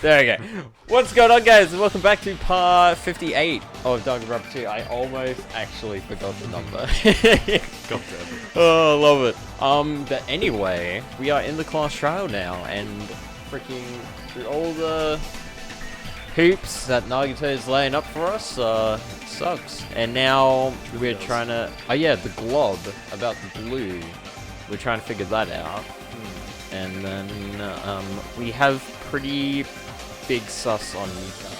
There we go. What's going on, guys? Welcome back to part 58 of Danganronpa 2. I almost actually forgot the number. Oh, I love it. But anyway, we are in the class trial now, and freaking through all the hoops that Nagito is laying up for us, sucks. And now we're trying to... Oh yeah, the glob about the blue. We're trying to figure that out. And then we have pretty big sus on Mika.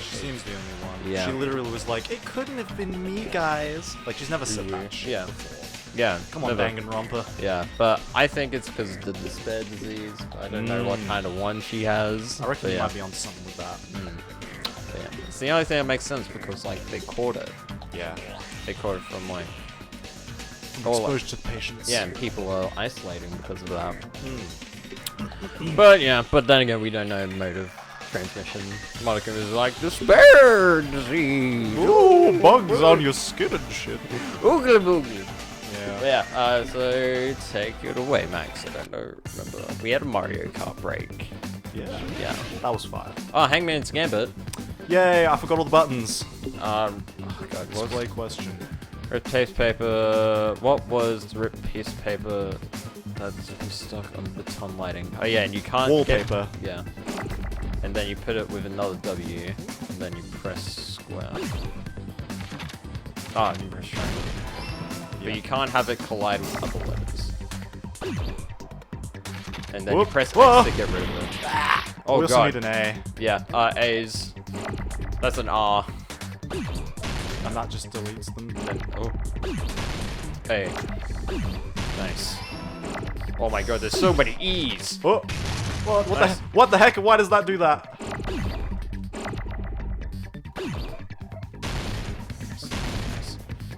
She seems the only one. Yeah. She literally was like, it couldn't have been me, guys. Like, she's never said that shit Yeah. before. Yeah. Come on, Danganronpa. Yeah, but I think it's because of the despair disease. I don't know what kind of one she has. I reckon but you yeah. might be on something with that. Yeah. It's the only thing that makes sense because, like, they caught it. Yeah. They caught it from, like... Exposed to patients. Yeah, and people are isolating because of that. But yeah, but then again, we don't know the mode of transmission. Monica is like, despair disease! Ooh, bugs on your skin and shit. Oogly boogly. Yeah. But yeah, so take it away, Max. I don't know, remember. We had a Mario Kart break. Yeah. Yeah. That was fire. Oh, Hangman's Gambit. Yay, I forgot all the buttons. Oh god, what was Display question. ripped piece of paper? What was the ripped piece of paper that's stuck on baton lighting? Oh yeah, and you can't Wallpaper. Yeah. And then you put it with another W, and then you press square. Ah, you press triangle. But you can't have it collide with other letters. And then you press X to get rid of it. Oh we also god. need an A. Yeah, A's. That's an R. And that just deletes them. Then, oh. A. Nice. Oh my god, there's so many E's! Oh! What Nice. what the heck? Why does that do that?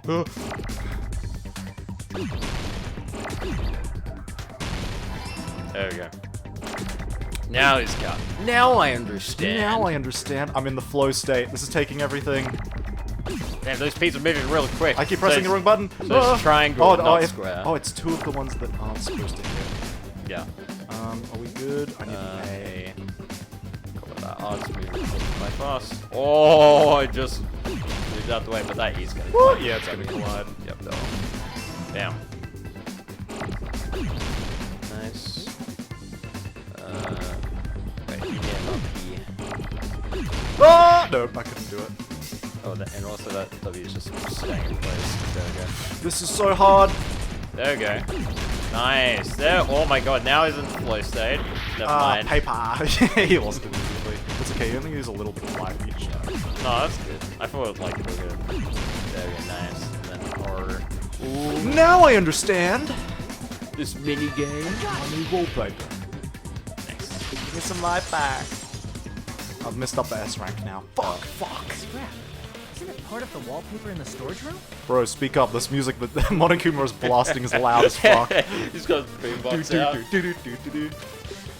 Oh. There we go. Now he's got. Now I understand. Now I understand. I'm in the flow state. This is taking everything. Damn, those pieces are moving really quick. I keep pressing the wrong button. So it's triangle, not square. Oh, it's two of the ones that aren't supposed to hit. Yeah. Are we good? I need an A. Cover that. Oh, it's moving quite fast. Oh, I just moved out the way, but that E's gonna collide. Yeah, it's gonna collide. Yep, that one. Damn. Nice. Wait, Ah! Nope, I couldn't do it. Oh, and also that W is just staying in place. There we go. This is so hard. There we go. Nice. There. Oh my god, now he's in flow state. Never mind. Paper. He lost it immediately. It's okay, you only use a little bit of life each time. No, that's good. I thought it was like real good. There we go, nice. And then R. Ooh. Now I understand. This mini game. I need wallpaper. Nice. Give me some life back. I've missed up the S rank now. Fuck. Scrap. Isn't it part of the wallpaper in the storage room? Bro, speak up. This music that Monokuma is blasting is loud as fuck. He's got the boombox out.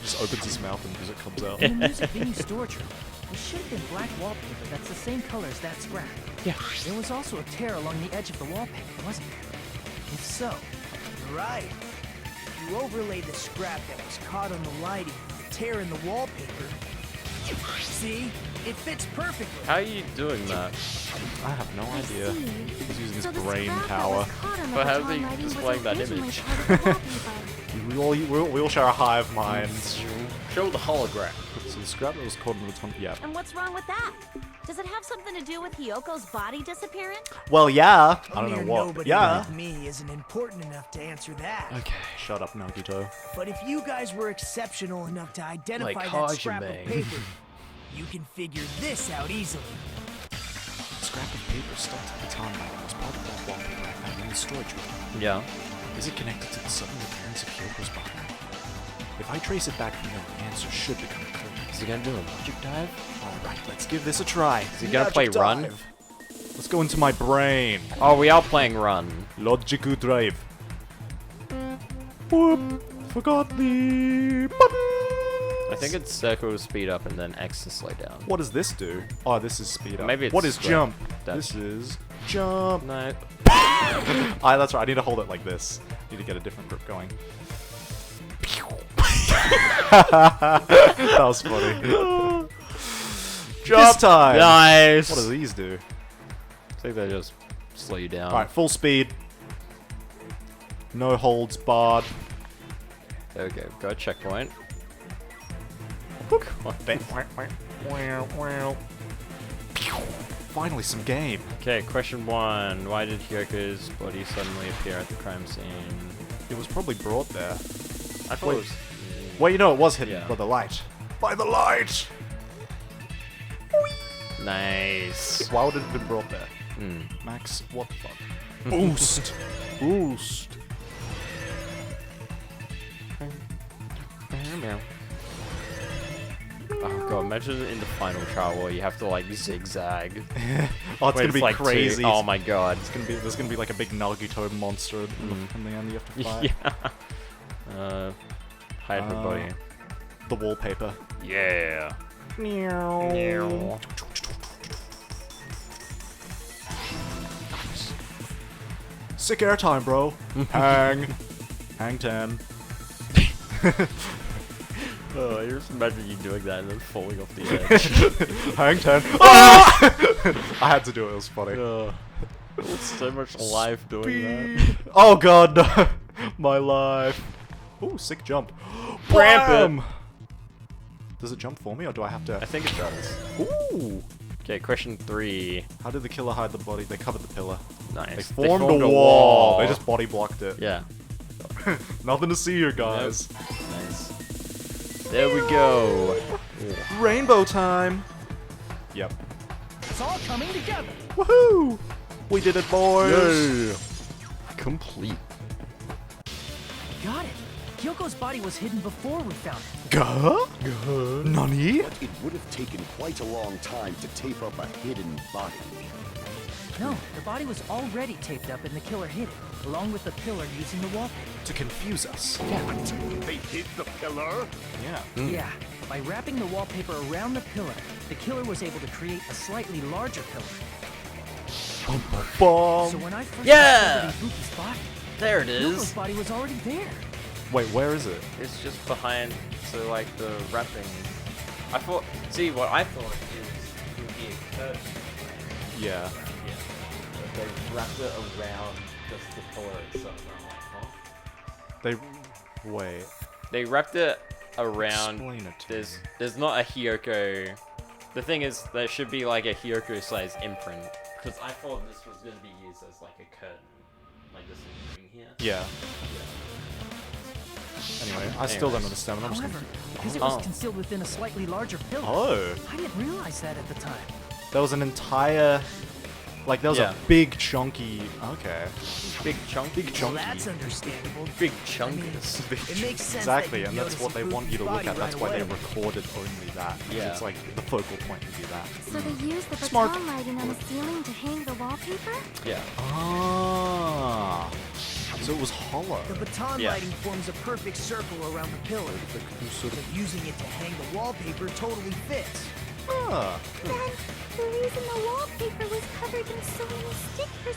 Just opens his mouth and music comes out. In the music venue storage room, there should have been black wallpaper that's the same color as that scrap. Yeah. There was also a tear along the edge of the wallpaper, wasn't there? If so, Right. You overlaid the scrap that was caught on the lighting with the tear in the wallpaper. See? It fits perfectly. How are you doing that? I have no idea. He's using his So the brain scrap that power. was caught on the But how's baton he lighting was displaying that originally image? part of the wallpaper. We all share a hive mind. Show the hologram. So the scrap that was caught in the baton. Yeah. And what's wrong with that? Does it have something to do with Hyoko's body disappearing? Well, yeah. I A don't know mere what. But nobody yeah. like me isn't important enough to answer that. Okay, shut up, Nagito. But if you guys were exceptional enough to identify Like that scrap of Hajime. paper, you can figure this out easily. The scrap of paper stuck to the baton lighting was part of that wallpaper I found in the storage room. Yeah. Is it connected to the sudden appearance of Hyoko's body? If I trace it back from there, the answer should become clear. Is he gonna do a logic dive? Alright, let's give this a try. Is he gonna play Run? Let's go into my brain. Oh, we are playing Run. Logical drive. Whoop. Forgot the button. I think it's circle to speed up and then X to slow down. What does this do? Oh, this is speed up. Maybe it's what is square. jump? That's- This is jump. No. That's right. I need to hold it like this. Need to get a different grip going. That was funny. This time! Nice! What do these do? I think they just slow you down. Alright, full speed. No holds barred. There we go. Got a checkpoint. Finally some game. Okay, question 1. Why did Hyoko's body suddenly appear at the crime scene? It was probably brought there. I thought Wait. it was... Well, you know it was hidden Yeah. by the light. By the light! Nice. Why would it have been brought there? Hmm. Max, what the fuck? Boost! Boost! Oh god, imagine in the final trial where you have to like zigzag. Oh, it's Where gonna be like crazy. Oh my god. There's gonna be like a big Nagito monster in the end you have to fight. Yeah. Hide her body. The wallpaper. Yeah. Sick airtime, bro. Hang. Hang 10. Oh, I just imagine you doing that and then falling off the edge. Hang 10. Ah! I had to do it, it was funny. It's so much life doing that. Oh god, no. My life. Ooh, sick jump. Rampant. Blam! Does it jump for me or do I have to? I think it does. Ooh. Okay, question 3. How did the killer hide the body? They covered the pillar. Nice. They formed a wall. They just body blocked it. Yeah. Nothing to see here, guys. Nice. There we go. Rainbow time. Yep. It's all coming together. Woohoo! We did it, boys. Complete. Got it. Kyoko's body was hidden before we found it. Gah? Nani? It would have taken quite a long time to tape up a hidden body. No, the body was already taped up and the killer hid it, along with the pillar using the wallpaper. To confuse us. They hid the pillar? Yeah. Yeah, by wrapping the wallpaper around the pillar, the killer was able to create a slightly larger pillar. Bomb. So when I first Yeah! discovered Ibuki's body, There it Kyoko's is. body was already there. Wait, where is it? It's just behind, so like the wrapping. I thought, see what I thought is it would be a curtain. Yeah. Yeah. But they wrapped it around just the pillar itself. And I'm like, huh? They. Wait. They wrapped it around. Explain it to me. There's not a Hyoko. The thing is, there should be like a Hyoko size imprint. Because I thought this was going to be used as like a curtain. Like this thing here. Yeah. Anyway, I still don't understand. I'm just However, confused. because it was concealed within a slightly larger pillar, Oh. I didn't realize that at the time. There was an entire. Like, there was Yeah. a big chunky. Okay. Big chunky. Big Well, chunky. that's understandable. Big chunkus. It makes sense. Exactly, that and you'd that's what they notice want you to Ibuki's look at. body That's right why they away. recorded only that. 'Cause Yeah. It's like the focal point would be that. So they used the Smart. baton lighting on the ceiling to hang the wallpaper? Yeah. Ah. So it was hollow. The baton Yeah. lighting forms a perfect circle around the pillar. So using it to hang the wallpaper totally fits. Ah. Then the reason the wallpaper was covered in so many stickers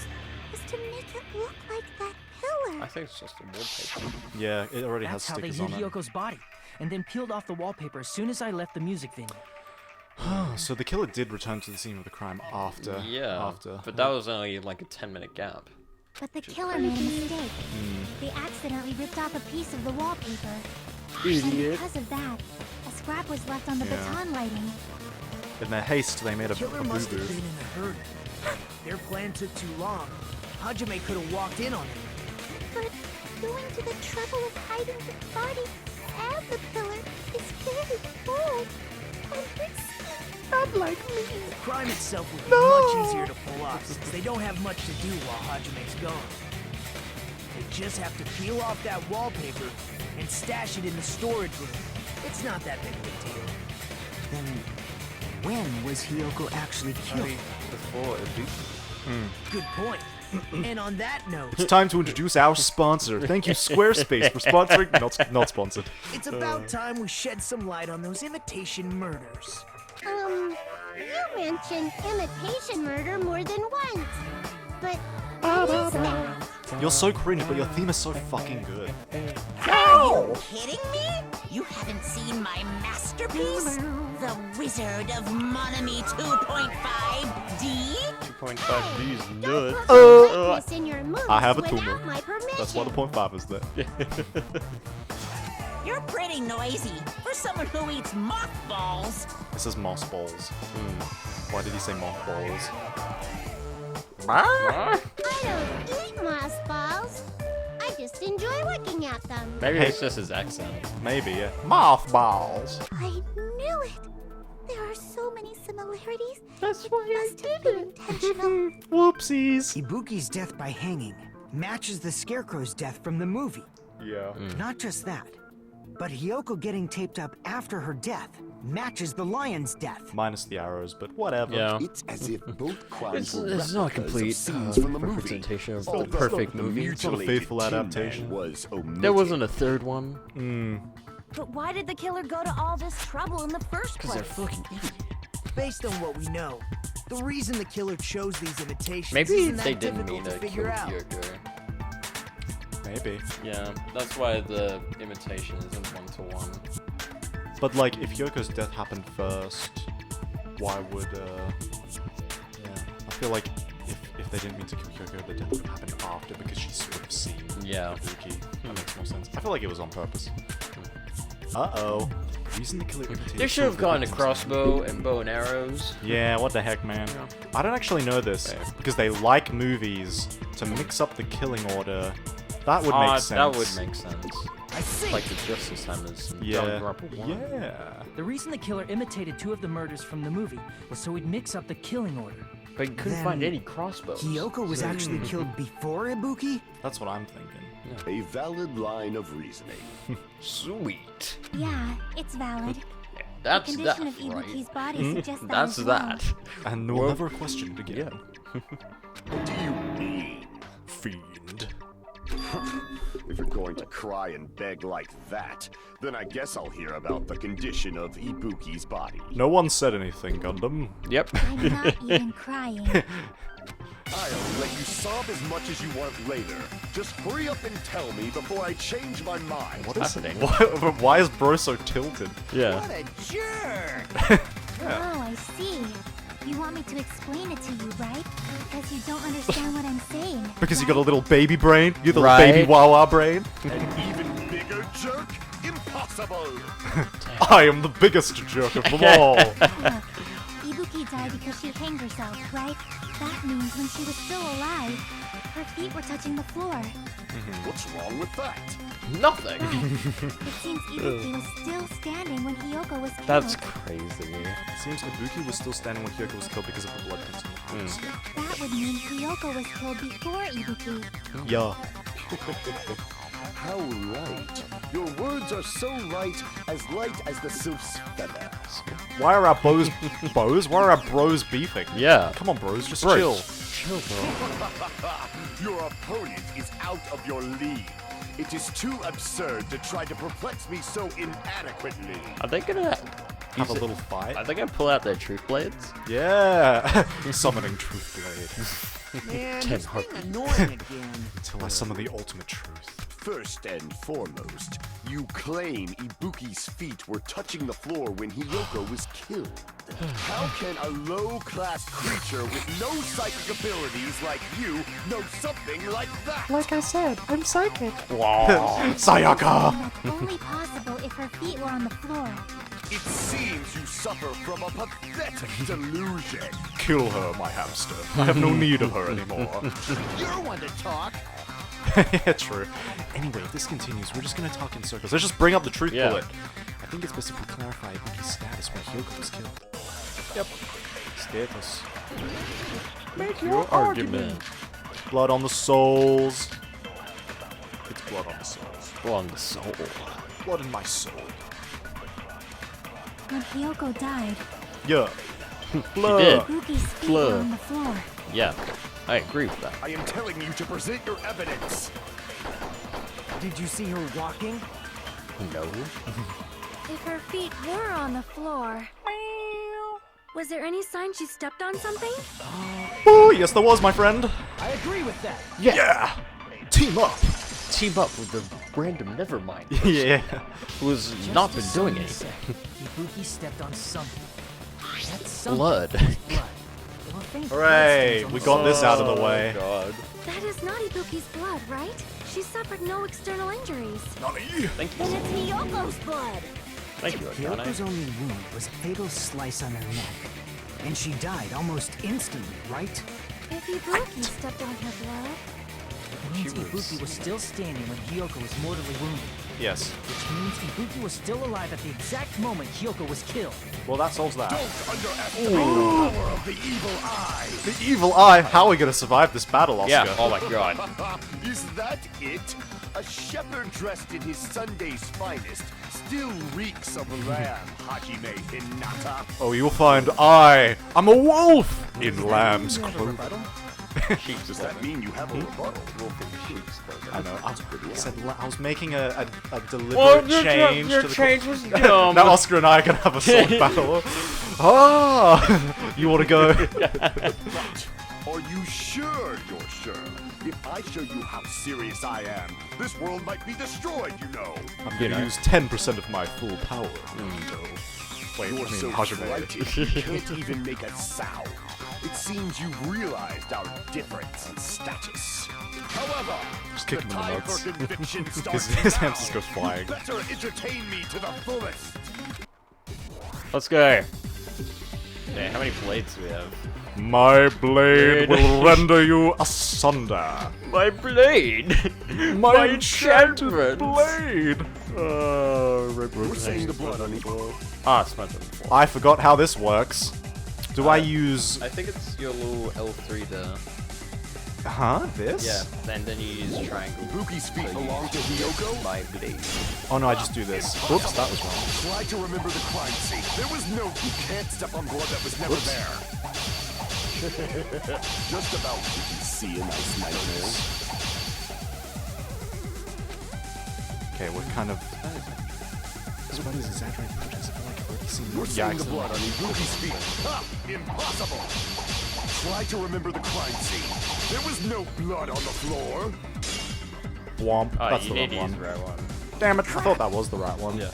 was to make it look like that pillar. I think it's just a wallpaper. Yeah, it already has That's how they stickers hid on it. Hyoko's body, and then peeled off the wallpaper as soon as I left the music venue. So the killer did return to the scene of the crime after. Yeah. After. But that was only like a 10-minute gap. But the killer made a mistake. They accidentally ripped off a piece of the wallpaper. And Idiot. because of that, a scrap was left on the Yeah. baton lighting. In their haste, they made a Killer must have boo-boo. been in a hurry. Their plan took too long. Hajime could have walked in on it. But going to the trouble of hiding the body and the pillar is very bold and risky. Not like me. The crime itself would be much easier to pull off since they don't have much to do while Hajime's gone. They just have to peel off that wallpaper and stash it in the storage room. It's not that big of a deal. Then when was Hyoko actually killed? Before it Good point. And on that note, It's time to introduce our sponsor. Thank you, Squarespace, for sponsoring. Not sponsored. it's about time we shed some light on those imitation murders. You mentioned imitation murder more than once. But what is that? You're so cringe, but your theme is so fucking good. Oh, you kidding me? You haven't seen my masterpiece? The Wizard of Monami 2.5D? 2.5D's nuts. Don't put witness in your movies I have a without tumor. my permission. That's why the 0.5 is there. You're pretty noisy for someone who eats mothballs. This is moss balls. Why did he say mothballs? I don't eat moss balls. I just enjoy looking at them. Maybe it's just his accent. Maybe, yeah. Mothballs! I knew it. There are so many similarities. That's why Must have been intentional. Whoopsies! Ibuki's death by hanging matches the Scarecrow's death from the movie. Yeah. Not just that, but Hiyoko getting taped up after her death matches the lion's death. Minus the arrows, but whatever. Yeah. It's as if both crimes were It's not a replicas complete of scenes from the movie. representation of Although the perfect the movie. It's not a mutilated faithful Tin Man adaptation. was omitted. There wasn't a third one. But why did the killer go to all this trouble in the first Because they're place? fucking idiots. Based on what we know, the reason the killer chose these imitations Maybe isn't they that didn't difficult mean to to figure kill out. Kyoko. Maybe. Yeah, that's why the imitation isn't 1-to-1. But like, if Yoko's death happened first, why would, yeah. I feel like if they didn't mean to kill Kyoko, the death would have happened after because she sort of seen Yeah. Ibuki. That makes more sense. I feel like it was on purpose. Uh-oh. The reason the killer imitated They should have gotten a crossbow and bow and arrows. Yeah, what the heck, man. I don't actually know this, because they like movies to mix up the killing order. That would make sense. That would make sense. I see. Like the Justice Hammers and Yeah. Danganronpa 1. Yeah. The reason the killer imitated 2 of the murders from the movie was so he'd mix up the killing order. But you couldn't Then find any crossbows. Hiyoko was actually killed before Ibuki? That's what I'm thinking. A valid line of reasoning. Sweet. Yeah, it's valid. That's The that, condition of right? Ibuki's body suggests that That's as well. that. And we'll Well, never question it again. What do you mean? Fiend. If you're going to cry and beg like that, then I guess I'll hear about the condition of Ibuki's body. No one said anything, Gundam. Yep. I'm not even crying. I'll let you sob as much as you want later. Just hurry up and tell me before I change my mind. What is happening? Why is bro so tilted? Yeah. What a jerk! Oh, I see. You want me to explain it to you, right? Because you don't understand what I'm saying. Because you right? got a little baby brain? You little Right. baby Wawa brain? An even bigger jerk? Impossible! I am the biggest jerk of them all. Look, Ibuki died because she hanged herself, right? That means when she was still alive, her feet were touching the floor. What's wrong with that? Nothing. It seems Ibuki was still standing when Hiyoko was killed. That's crazy. It seems Ibuki was still standing when Kyoko was killed because of the blood consumed. That would mean Hiyoko was killed before Ibuki. Yeah. How light. Your words are so light as the sylph's feathers. Why are our bows Why are our bros beefing? Yeah. Come on, bros, just Bros. chill. Chill, bro. Your opponent is out of your league. It is too absurd to try to perplex me so inadequately. Are they gonna Have a use it- little fight. Are they gonna pull out their truth blades? Yeah. Summoning Truth Blade. Man, Ten he's heart- being annoying again. Until I summon the ultimate truth. First and foremost, you claim Ibuki's feet were touching the floor when Hiyoko was killed. How can a low-class creature with no psychic abilities like you know something like that? Like I said, I'm psychic. Sayaka! That's only possible if her feet were on the floor. It seems you suffer from a pathetic delusion. Kill her, my hamster. I have no need of her anymore. You're one to talk. Yeah, true. Anyway, if this continues, we're just gonna talk in circles. Let's just bring up the truth Yeah. bullet. I think it's best if we clarify Ibuki's status when Hyoko was killed. Yep. Status. Make your argument. Blood on the souls. It's blood on the souls. On the soul. Blood in my soul. When Hiyoko died, Yeah. She Blood. did. Ibuki's feet Blur. were on the floor. Yeah. I agree with that. I am telling you to present your evidence. Did you see her walking? No. If her feet were on the floor, was there any sign she stepped on something? Oh, yes, there was, my friend. I agree with that. Yeah. Team up. Team up with the random Nevermind. Yeah. Who's Just not as been doing Sonya anything. said, Ibuki stepped on something. That something Blood. was blood. There were faint Hooray! bloodstains on We the got this out of the Oh, way. God. That is not Ibuki's blood, right? She suffered no external injuries. Thank Then you. it's Miyoko's blood. Thank you, Hyoko's Akane. only wound was a fatal slice on her neck. And she died almost instantly, right? If Ibuki stepped on her blood, It means Ibuki was still standing when Hyoko was mortally wounded. Yes. Which means Ibuki was still alive at the exact moment Hyoko was killed. Well, that solves that. Don't underestimate the power of the evil eye. The evil eye. How are we gonna survive this battle, Oscar? Yeah, oh my god. Is that it? A shepherd dressed in his Sunday's finest still reeks of lamb, Hajime Hinata. Oh, you'll find I'm a wolf in lamb's clothing. Does that mean you have a rebuttal? I know. I was making a deliberate change to the change was dumb. Now Oscar and I are gonna have a sword battle. Ah! You wanna go? Are you sure you're sure? If I show you how serious I am, this world might be destroyed, you know. I'm gonna use 10% of my full power. Wait, You're I mean, so Hajime. frightened, you can't even make a sound. It seems you've realized our difference in status. However, Just kick the him in the time nuts. for conviction starts His now. hamsters go flying. You better entertain me to the fullest. Let's go. Yeah, how many blades do we have? My blade will render you asunder. My blade! My enchantment! blade! We're saying the blood on equal. Ah, smudge on the floor. I forgot how this works. Do I use... I think it's your little L3 there. Huh? This? Yeah, and then you use triangle. Ibuki's feet belong to Hiyoko. My blade. Oh no, I just do this. Whoops, that was wrong. Try to remember the crime scene. There was no you can't step on blood that was never there. Just about did you see a nice nightmare? Okay, we're kind of... This one is exaggerating purchase. I feel like I've already seen You're seeing the Yikes. blood on Ibuki's feet. Ha! Impossible! Try to remember the crime scene. There was no blood on the floor. Womp. Oh, That's you the did wrong use the one. right one. Damn it, I thought that was the right one. Yeah.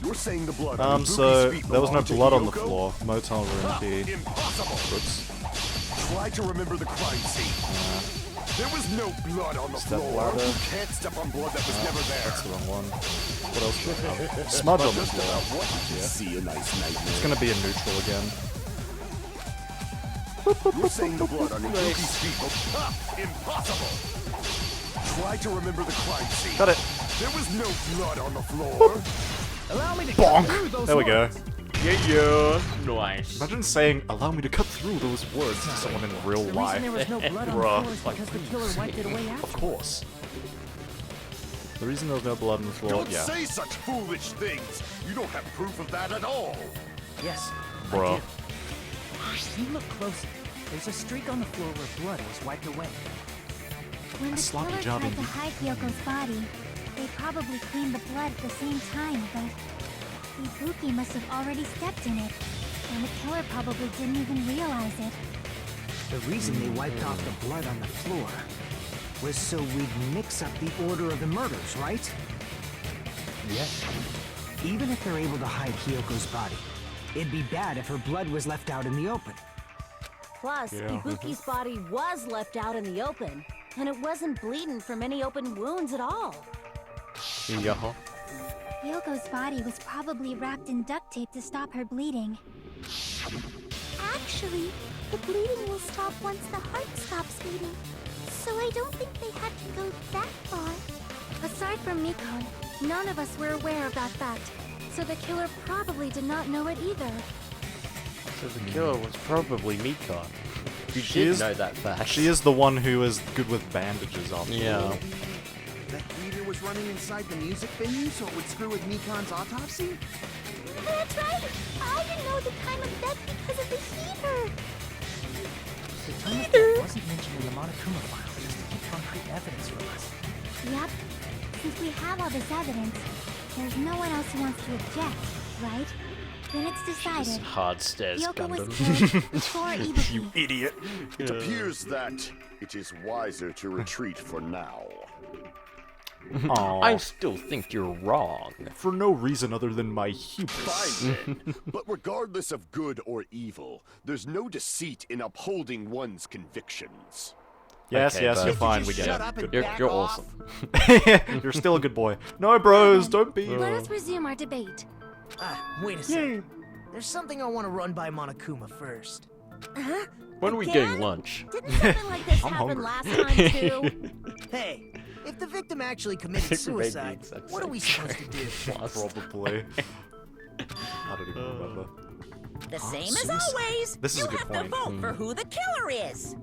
You're saying the blood on Ibuki's So, feet there was no belonged to blood on the Hiyoko? floor. Motel room Ha! key. Impossible! Oops. Try to remember the crime scene. There was no blood on the Step floor. ladder. You can't step on blood that was never there. That's the wrong one. What else do I have? Smudge on the Just about floor. what did you see a nice nightmare? It's gonna be a neutral again. You're saying the blood on Ibuki's feet. Ha! Impossible! Try to remember the crime scene. Got it. There was no blood on the floor. Allow me to get through Bonk! those There we go. words. Yeah. Nice. Imagine saying, allow me to cut through those words to someone in real The life. reason there was no blood on the Bruh. floor is because the killer wiped it away Of after. course. The reason there was no blood on the floor, Don't yeah. say such foolish things. You don't have proof of that at all. Yes, Bruh. I do. If you look closely, there's a streak on the floor where blood was wiped away. when the sloppy killer job tried to indeed. hide Hyoko's body, they probably cleaned the blood at the same time, but Ibuki must have already stepped in it, and the killer probably didn't even realize it. The reason they wiped off the blood on the floor was so we'd mix up the order of the murders, right? Yes. Even if they're able to hide Hyoko's body, it'd be bad if her blood was left out in the open. Plus, Ibuki's body was left out in the open, and it wasn't bleeding from any open wounds at all. Yeah. Hyoko's body was probably wrapped in duct tape to stop her bleeding. Actually, the bleeding will stop once the heart stops beating. So I don't think they had to go that far. Aside from Mikon, none of us were aware of that fact. So the killer probably did not know it either. So the killer was probably Mikon. You She did is- know that fact. She is the one who is good with bandages after Yeah. all. That heater was running inside the music venue so it would screw with Mikon's autopsy? That's right! I didn't know the time of death because of the heater! The time of death wasn't mentioned in the Monokuma file just to keep concrete evidence from us. Yep. Since we have all this evidence, there's no one else who wants to object, right? Then it's Just decided. hard stairs Hyoko was Gundam. killed before Ibuki. You idiot. It appears that it is wiser to retreat for now. Aw. I still think you're wrong. For no reason other than my hubris. Fine then. But regardless of good or evil, there's no deceit in upholding one's convictions. Yes, Okay, yes, but- you're Could fine. you We just get shut it. up and Good. back You're off? awesome. You're still a good boy. No, bros, don't be. Let us resume our debate. Wait a second. There's something I want to run by Monokuma first. Huh? When are we Again? getting lunch? Didn't something like this I'm happen hungry. last time too? Hey, if the victim actually committed suicide, what are we supposed to do? Probably. I don't even remember. The same as suicide. always. This is you a good have point. to vote for who the killer is.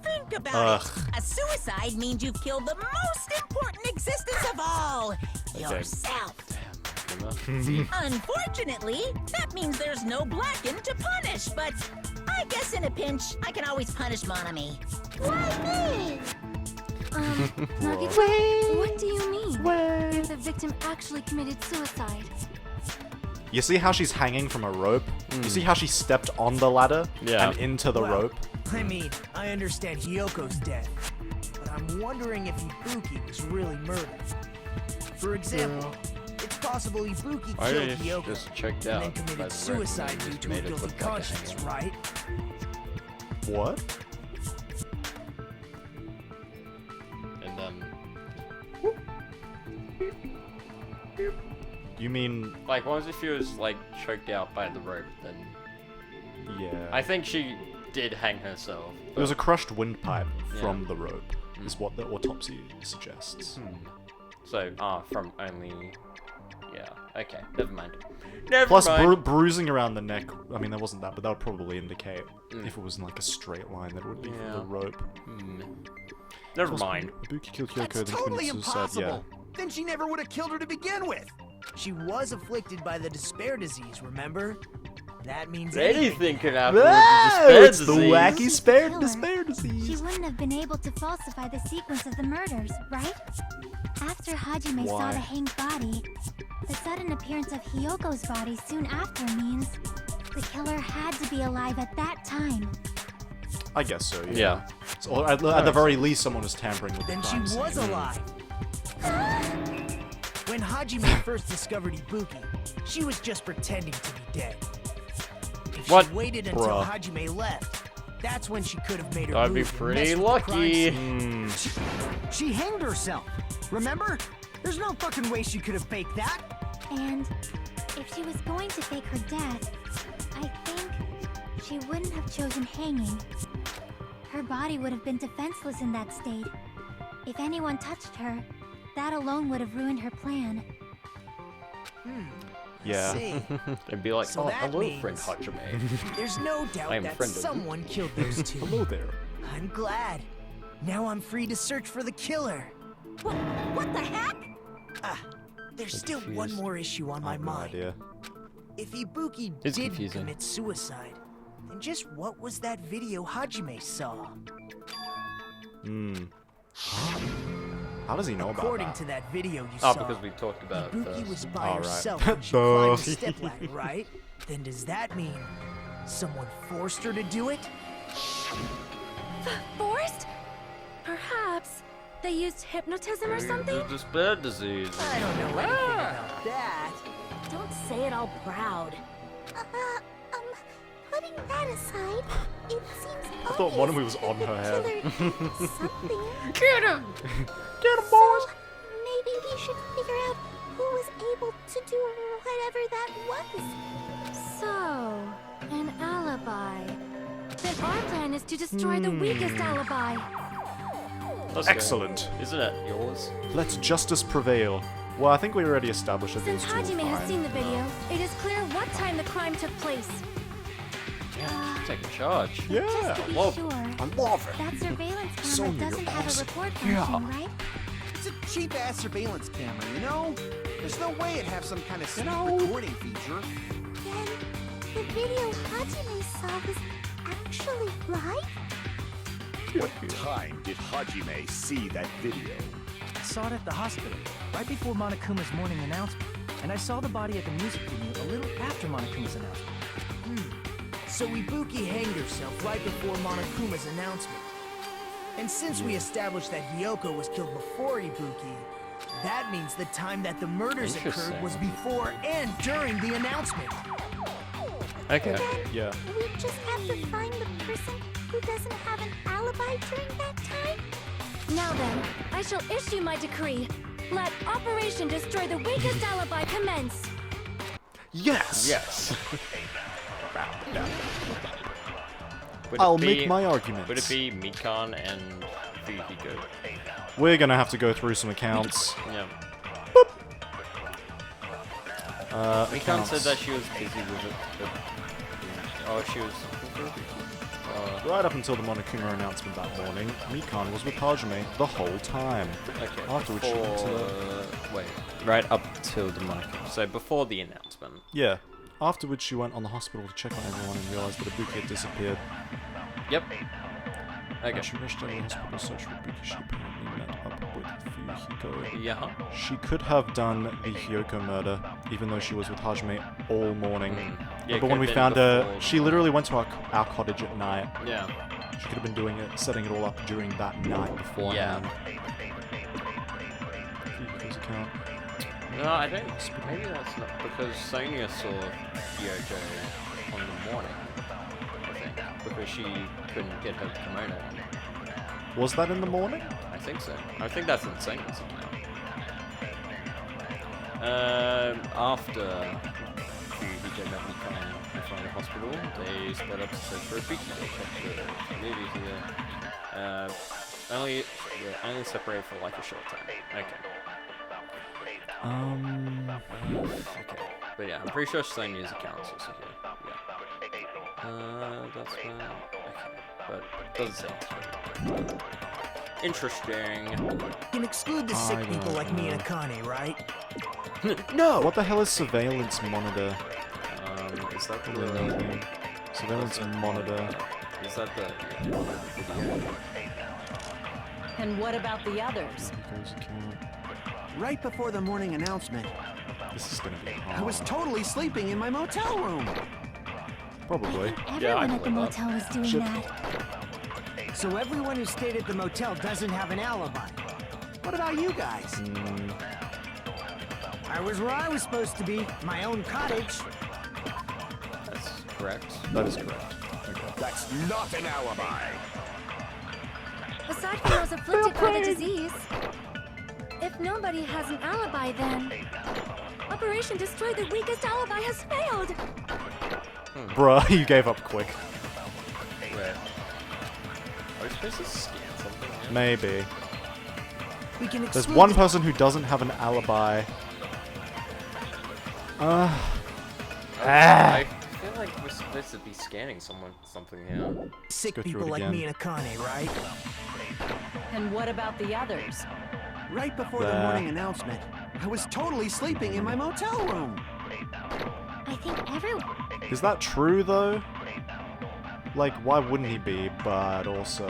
Think about it. A suicide means you've killed the most important existence of all, yourself. Unfortunately, that means there's no blackened to punish, but I guess in a pinch, I can always punish Monami. Why me? Nagito, what do you mean? If the victim actually committed suicide? You see how she's hanging from a rope? You see how she stepped on the ladder Yeah. and into the Well, rope? I mean, I understand Hyoko's death, but I'm wondering if Ibuki was really murdered. For example, it's possible Ibuki Why killed did it Hyoko just checked and out then by the committed red suicide and due just to a made it guilty look like a conscience, hanging. right? What? And then, You mean, like, once if she was, like, choked out by the rope, then yeah. I think she did hang herself. There was a crushed windpipe Yeah. from the rope, is what the autopsy suggests. So, from only... Yeah, okay, never mind. Never Plus, mind. bruising around the neck, I mean, there wasn't that, but that would probably indicate if it was in like a straight line, that it would be from Yeah. the rope. Never mind. Ibuki killed Kyoko, That's then totally committed suicide, impossible. Then she never would have killed her to begin with. She was afflicted by the despair disease, remember? That means Anything could happen yeah. with the It's despair the disease. wacky Killer. despair She disease. wouldn't have been able to falsify the sequence of the murders, right? After Hajime saw Why? the hanged body, the sudden appearance of Hyoko's body soon after means the killer had to be alive at that time. I guess so, yeah. Yeah. So, or at the very least, someone was tampering with Then the she crime was scene. alive. When Hajime first discovered Ibuki, she was just pretending to be dead. If What? she waited until Bruh. Hajime left, that's when she could have made her I'd be move and pretty messed with the crime lucky. scene. She hanged herself. Remember? There's no fucking way she could have faked that. And if she was going to fake her death, I think she wouldn't have chosen hanging. Her body would have been defenseless in that state. If anyone touched her, that alone would have ruined her plan. Yeah. See, They'd be like, So oh, that hello, means- friend Hajime. there's no I doubt am that friend of you. someone killed those two. Hello there. I'm glad. Now I'm free to search for the killer. What the heck? There's still confused. one more issue on I my have no mind. idea. If Ibuki It's did confusing. commit suicide, then just what was that video Hajime saw? How does he know about According that? to that video you Oh, saw, because we talked about it Ibuki first. was by All right. herself when she Duh. climbed the stepladder, right? Then does that mean someone forced her to do it? Forced? Perhaps they used hypnotism or something? The despair disease. I don't know anything about that. Don't say it all proud. Putting that aside, it seems I thought one of them was on her head. something. Get him! Get him, boys! Maybe we should figure out who was able to do whatever that was. So, an alibi. Then our plan is to destroy the weakest alibi. Let's go. Excellent. Isn't it yours? Let justice prevail. Well, I think we already established that Since these two are Hajime has fine. seen the video, it is clear what time the crime took place. Taking charge. Yeah, Just to be love it. sure, I love it. that surveillance camera Sonya, you're doesn't have a awesome. record function, right? It's a cheap-ass surveillance camera, you know? There's no way it'd have some kind of sneak recording feature. Then the video Hajime saw was actually live? What time did Hajime see that video? I saw it at the hospital, right before Monokuma's morning announcement. And I saw the body at the music venue a little after Monokuma's announcement. So Ibuki hanged herself right before Monokuma's announcement. And since we established that Hyoko was killed before Ibuki, That means the time that the murders occurred was Interesting. before and during the announcement. Okay. Yeah. We just have to find the person who doesn't have an alibi during that time? Now then, I shall issue my decree. Let Operation Destroy the Weakest Alibi commence. Yes! Yes. Would I'll it make be- my arguments. Would it be Mikan and Fujiko? We're gonna have to go through some accounts. Yeah. Mikan Accounts. said that she was busy with it. Oh, she was. Right up until the Monokuma announcement that morning, Mikan was with Hajime the whole time. Okay. After which she went to Wait. Right up till the Monokuma. So before the announcement. Yeah. After which she went on the hospital to check on everyone and realized that Ibuki had disappeared. Yep. When Okay. she rushed out of the hospital to search for Ibuki, she apparently met up with Fujiko. Yeah. She could have done the Hyoko murder, even though she was with Hajime all morning. Yeah, But when we could've found been her, before she the- literally went to our cottage at night. Yeah. She could have been doing it, setting it all up during that night beforehand. Fujiko's account. No, I don't. Maybe that's not because Sonia saw Kyoko on the morning. I think because she couldn't get her kimono on. Was that in the morning? I think so. I think that's in Sonia's account. After Fujiko met Mikan in front of the hospital, they split up to search for Ibuki. They checked the movie here. Only separated for like a short time. Okay. Okay. But yeah, I'm pretty sure Sonia's account is also here. Yeah. That's fine. Okay. But doesn't say. Interesting. You can exclude the sick I people don't like me and know. Akane, right? No! What the hell is surveillance monitor? Is that Really nothing. Surveillance monitor. Is that the video? And what about the others? Fujiko's account. Right before the morning announcement, This is gonna be I hard. was totally sleeping in my motel room. Probably. Yeah, I Everyone at the believe that. motel was doing Shit. that. So everyone who stayed at the motel doesn't have an alibi. What about you guys? Mm, I was where I was supposed to be, my own cottage. That's correct. that is correct. Okay. That's not an alibi. Aside from those afflicted by the disease, if nobody has an alibi, then Operation Destroy the Weakest Alibi has failed. Bruh, you gave up quick. Wait. Are we supposed to scan something? Here? Maybe. We can There's exclude one person who doesn't have an alibi. I feel like we're supposed to be scanning something here. Sick go through people it like again. me and Akane, right? And what about the others? Right before the There. morning announcement, I was totally sleeping in my motel room. I think everyone. Is that true though? Like, why wouldn't he be? But also,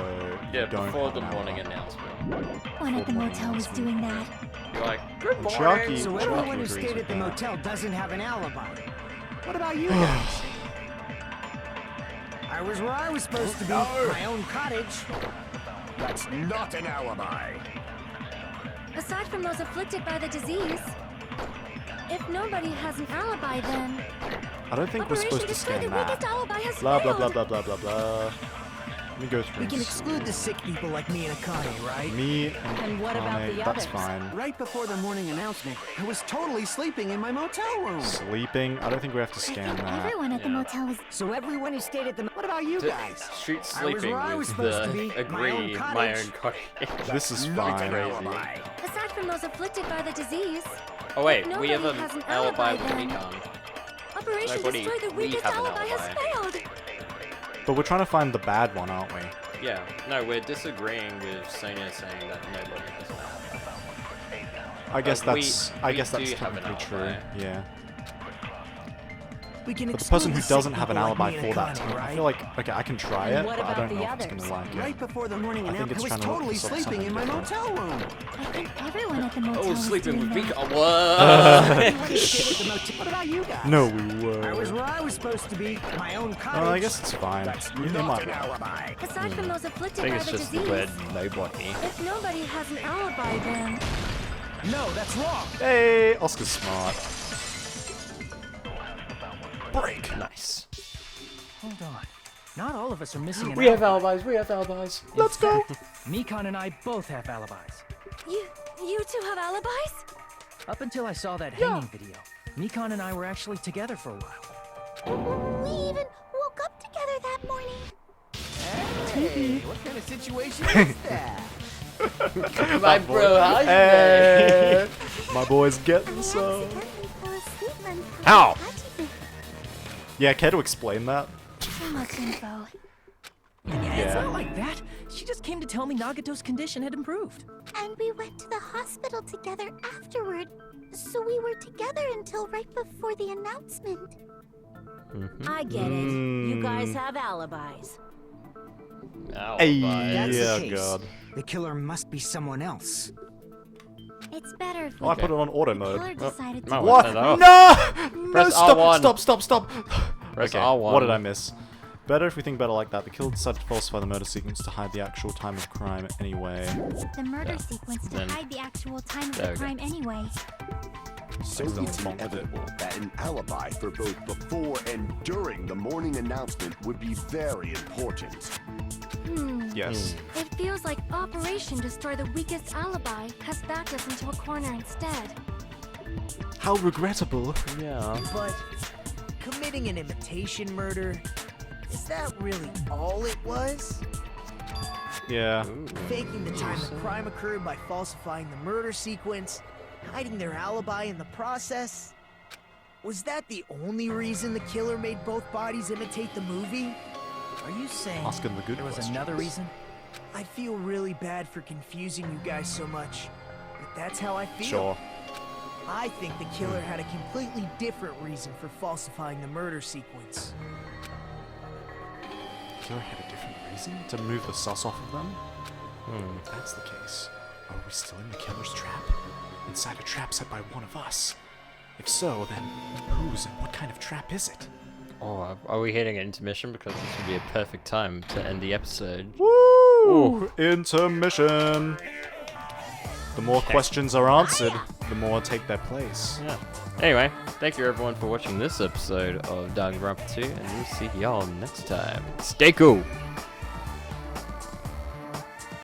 Yeah, you don't before have the an morning alibi. announcement. One at the Full motel was announcement. doing that. You're like, good morning. Chucky- So Chucky everyone who agrees stayed with at the that. motel doesn't have an alibi. What about you guys? I was where I was supposed to be, my own cottage. That's not an alibi. Aside from those afflicted by the disease, if nobody has an alibi, then I don't think we're Operation supposed to Destroy scan the Weakest that. Alibi has Blah blah failed. blah blah blah blah blah. Let me go through. We can and exclude the see. sick people like me and Akane, right? Me and And what about Kane, the that's others? fine. Right before the morning announcement, I was totally sleeping in my motel room. Sleeping? I don't think we have to I scan think that. everyone at the Yeah. motel was. So everyone who stayed at the What about you guys? Shoot I was sleeping where I was with supposed to the be, my own agree, my cottage. own cottage. This is Not fine. an alibi. aside from those afflicted by the disease, Oh wait, Nobody we have an has an alibi alibi with then. Mikan. Operation Nobody- Destroy the we Weakest have an Alibi has alibi. failed. But we're trying to find the bad one, aren't we? Yeah, no, we're disagreeing with Sonia saying that nobody has an alibi. I guess But we- that's. I we guess that's do have an technically true. alibi. Yeah. We can But the person who exclude doesn't have an sick people alibi like me for and that Akane, time, I right? feel like okay, I can try And it, what but I about don't the know if it's others? gonna like it. Right before the morning I think announcement, I it's was trying to totally look for sleeping in my something motel room. I think everyone at the motel Oh, was sleeping doing with that. Mikan. What? Everyone who stayed at the motel. What about you guys? No, we were. I was where I was supposed to be, my own cottage. I guess it's fine. That's You not might. an alibi. Aside from those I afflicted think by it's the just the disease, word nobody. if nobody has an alibi, then No, that's wrong. Hey, Oscar's smart. Break. Nice. Hold on. Not all of us are missing an We have alibi. alibis. We have alibis. Let's go. Mikon and I both have alibis. You two have alibis? Up until I saw that hanging video, Mikon and I were actually together for a while. We even woke up together that morning. Hey, what kind of situation is that? My bro, how's Hey, my boy's getting I some. accidentally fell asleep and Ow! Yeah, care to explain that? Too much info. It's not like that. She just came to tell me Nagato's condition had improved. And we went to the hospital together afterward. So we were together until right before the announcement. I get it. You guys have alibis. Hey, That's yeah, the case. God. The killer must be someone else. It's better if we Oh, I put it on auto the mode. killer decided to might What? turn that off. No! No, Press stop, R1. stop. Press Okay, R1. what did I miss? Better if we think better like that. The killer decided to falsify the murder sequence to hide the actual time of crime anyway. the murder sequence to Then- hide the actual time of There the we go. crime anyway. So it's inevitable that an alibi for both before and during the morning announcement would be very important. Yes. It feels like Operation Destroy the Weakest Alibi has backed us into a corner instead. How regrettable. Yeah. But committing an imitation murder, is that really all it was? Yeah. Faking the time the crime occurred by falsifying the murder sequence, hiding their alibi in the process? Was that the only reason the killer made both bodies imitate the movie? Are you saying Asking the good there was questions. another reason? I feel really bad for confusing you guys so much, but that's how I feel. Sure. I think the killer had a completely different reason for falsifying the murder sequence. Killer had a different reason to move the sus off of them? If that's the case, are we still in the killer's trap? Inside a trap set by one of us? If so, then whose and what kind of trap is it? Oh, are we hitting an intermission? Because this would be a perfect time to end the episode. Woo! Intermission! The more questions are answered, the more take their place. Yeah. Anyway, thank you everyone for watching this episode of Danganronpa 2, and we'll see y'all next time. Stay cool!